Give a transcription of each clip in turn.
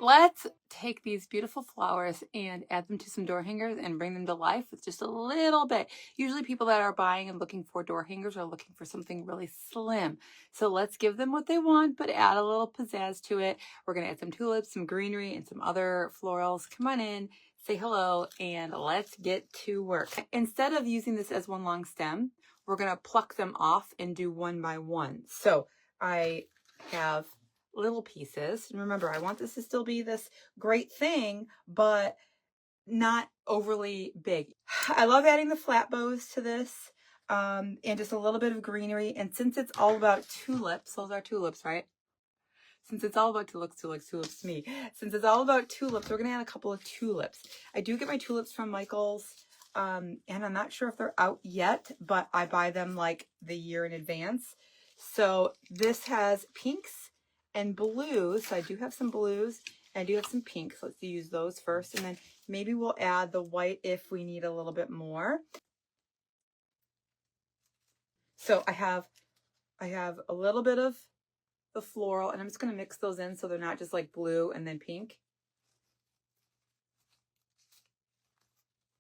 Let's take these beautiful flowers and add them to some door hangers and bring them to life with just a little bit. Usually people that are buying and looking for door hangers are looking for something really slim. So let's give them what they want, but add a little pizzazz to it. We're going to add some tulips, some greenery, and some other florals. Come on in, say hello, and let's get to work. Instead of using this as one long stem, we're going to pluck them off and do one by one. So I have little pieces. And remember, I want this to still be this great thing, but not overly big. I love adding the flat bows to this, and just a little bit of greenery. And since it's all about tulips, those are tulips, right? Since it's all about tulips to me. Since it's all about tulips, we're going to add a couple of tulips. I do get my tulips from Michael's, and I'm not sure if they're out yet, but I buy them like the year in advance. So this has pinks and blues. So I do have some blues and I do have some pinks. Let's use those first, and then maybe we'll add the white if we need a little bit more. So I have a little bit of the floral, and I'm just going to mix those in so they're not just like blue and then pink.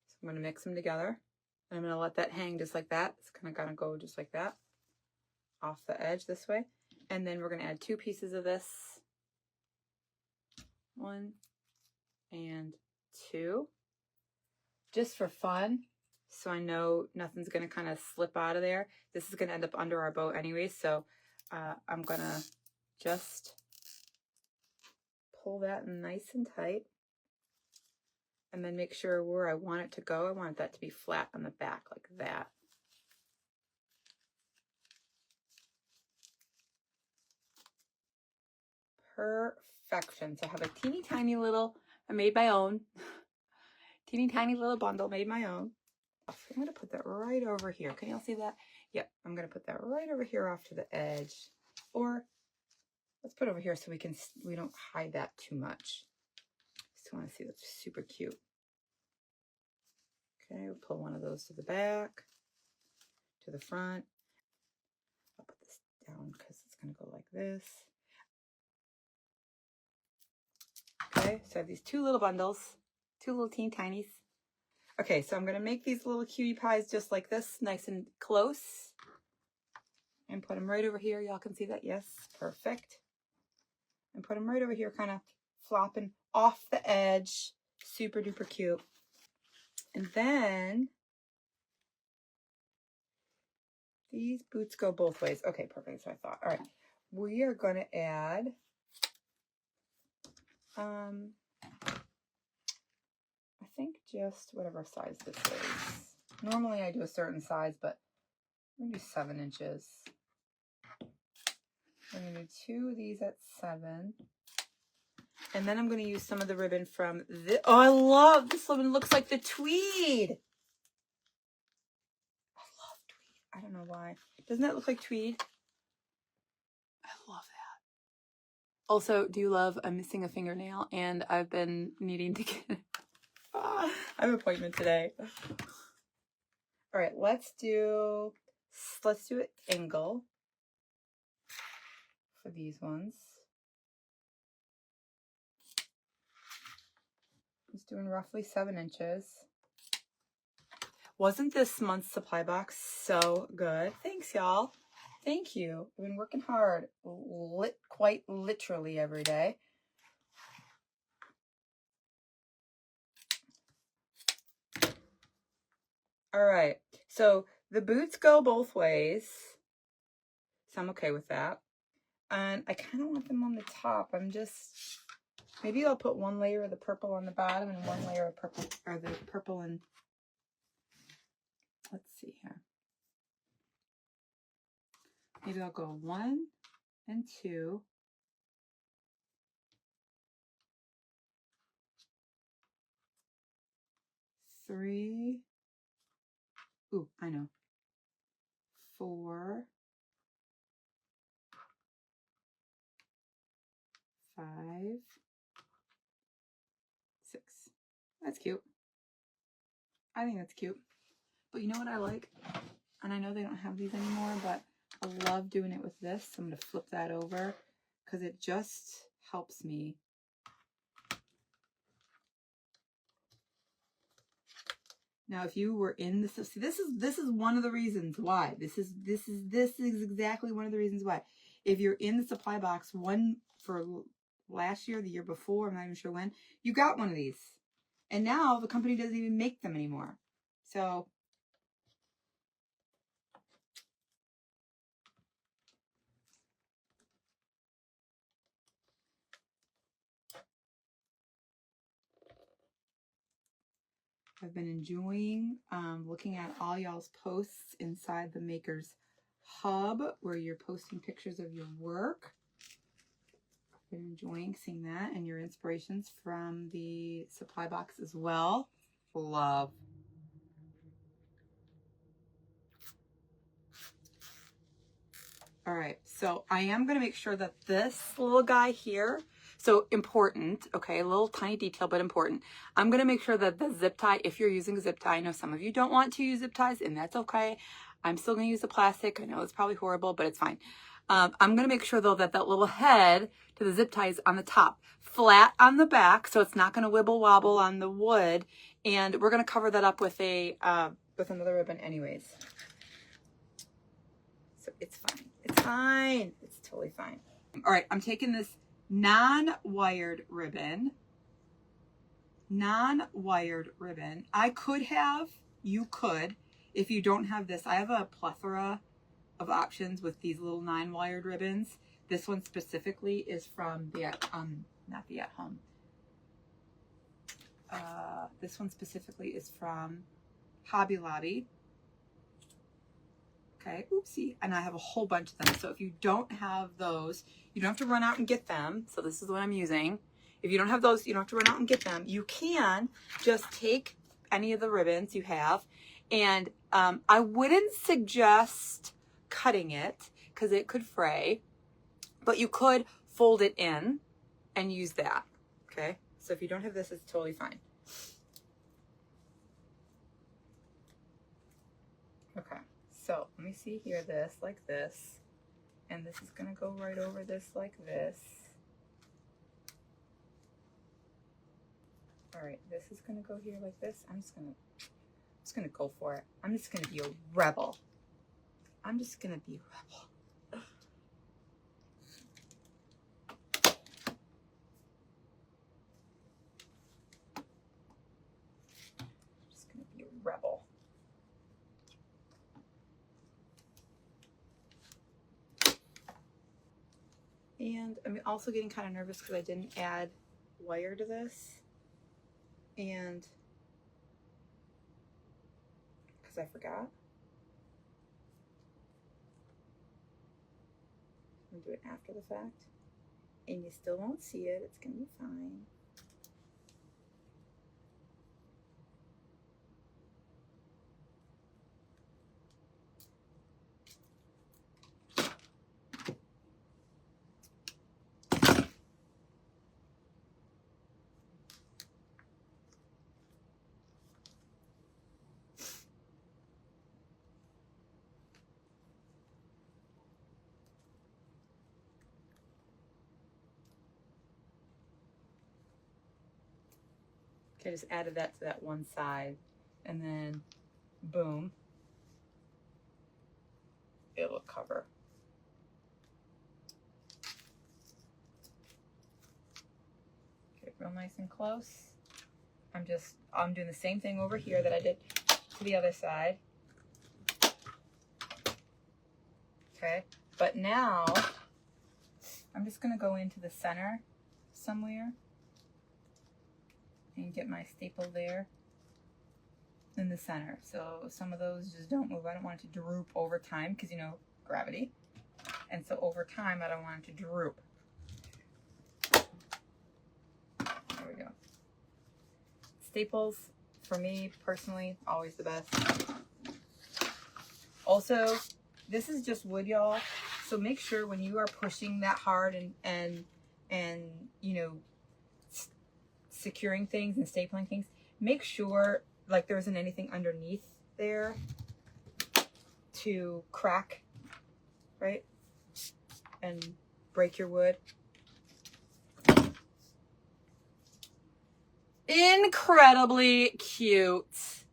So I'm going to mix them together, and I'm going to let that hang just like that. It's kind of going to go just like that off the edge this way. And then we're going to add 2 pieces of this. 1 and 2. Just for fun. So I know nothing's going to kind of slip out of there. This is going to end up under our bow anyway. So I'm going to just pull that nice and tight. And then make sure where I want it to go. I want that to be flat on the back like that. Perfection. So I have a teeny tiny little, I made my own, teeny tiny little bundle, made my own. I'm going to put that right over here. Can y'all see that? Yep, I'm going to put that right over here off to the edge. Or let's put it over here so we don't hide that too much. Just want to see that's super cute. Okay, we'll pull one of those to the back, to the front. I'll put this down because it's going to go like this. Okay, so I have these 2 little bundles, 2 little teeny tinies. Okay, so I'm going to make these little cutie pies just like this, nice and close. And put them right over here. Y'all can see that? Yes, perfect. And put them right over here, kind of flopping off the edge. Super duper cute. And then these boots go both ways. Okay, perfect. That's what I thought. All right, we are going to add I think just whatever size this is. Normally I do a certain size, but I'm going to do 7 inches. I'm going to do 2 of these at 7. And then I'm going to use some of the ribbon from this. Oh, I love this ribbon. It looks like the tweed. I love tweed. I don't know why. Doesn't that look like tweed? I love that. Also, do you love I'm missing a fingernail, and I've been needing to get I have an appointment today. All right, let's do an angle for these ones. Just doing roughly 7 inches. Wasn't this month's supply box so good? Thanks, y'all. Thank you. I've been working hard, quite literally every day. All right, so the boots go both ways, so I'm okay with that. And I kind of want them on the top. Maybe I'll put 1 layer of the purple on the bottom and 1 layer of purple, or the purple and, let's see here. Maybe I'll go 1 and 2. Three. Ooh, I know. 4. 5. 6. That's cute. I think that's cute. But you know what I like? And I know they don't have these anymore, but I love doing it with this. So I'm going to flip that over because it just helps me Now, if you were in the, see, this is one of the reasons why. This is exactly one of the reasons why. If you're in the supply box, one for last year, the year before, I'm not even sure when, you got one of these. And now the company doesn't even make them anymore. So I've been enjoying looking at all y'all's posts inside the Makers Hub where you're posting pictures of your work. I've been enjoying seeing that and your inspirations from the supply box as well. Love. All right, so I am going to make sure that this little guy here, so important, okay, a little tiny detail, but important. I'm going to make sure that the zip tie, if you're using a zip tie, I know some of you don't want to use zip ties, and that's okay. I'm still going to use the plastic. I know it's probably horrible, but it's fine. I'm going to make sure, though, that that little head to the zip tie is on the top, flat on the back, so it's not going to wibble wobble on the wood, and we're going to cover that up with a with another ribbon anyways. So it's fine. It's fine. It's totally fine. All right, I'm taking this non-wired ribbon. Non-wired ribbon. I could have, you could, if you don't have this. I have a plethora of options with these little non-wired ribbons. This one specifically is from the, not the At Home. This one specifically is from Hobby Lobby. Okay, oopsie. And I have a whole bunch of them. So if you don't have those, you don't have to run out and get them. So this is what I'm using. If you don't have those, you don't have to run out and get them. You can just take any of the ribbons you have. And I wouldn't suggest cutting it because it could fray. But you could fold it in and use that. Okay, so if you don't have this, it's totally fine. Okay. So let me see here, this like this, and this is going to go right over this like this. All right, this is going to go here like this. I'm just going to go for it. I'm just going to be a rebel. I'm just going to be a rebel. Just going to be a rebel. And I'm also getting kind of nervous because I didn't add wire to this. And because I forgot. I'm going to do it after the fact. And you still won't see it. It's going to be fine. I just added that to that one side, and then boom, it'll cover. Get it real nice and close. I'm doing the same thing over here that I did to the other side. Okay, but now I'm just gonna go into the center somewhere and get my staple there in the center. So some of those just don't move. I don't want it to droop over time because, you know, gravity. And so over time, I don't want it to droop. There we go. Staples, for me personally, always the best. Also, this is just wood, y'all. So make sure when you are pushing that hard and you know, securing things and stapling things, make sure like there isn't anything underneath there to crack, right? And break your wood. Incredibly cute.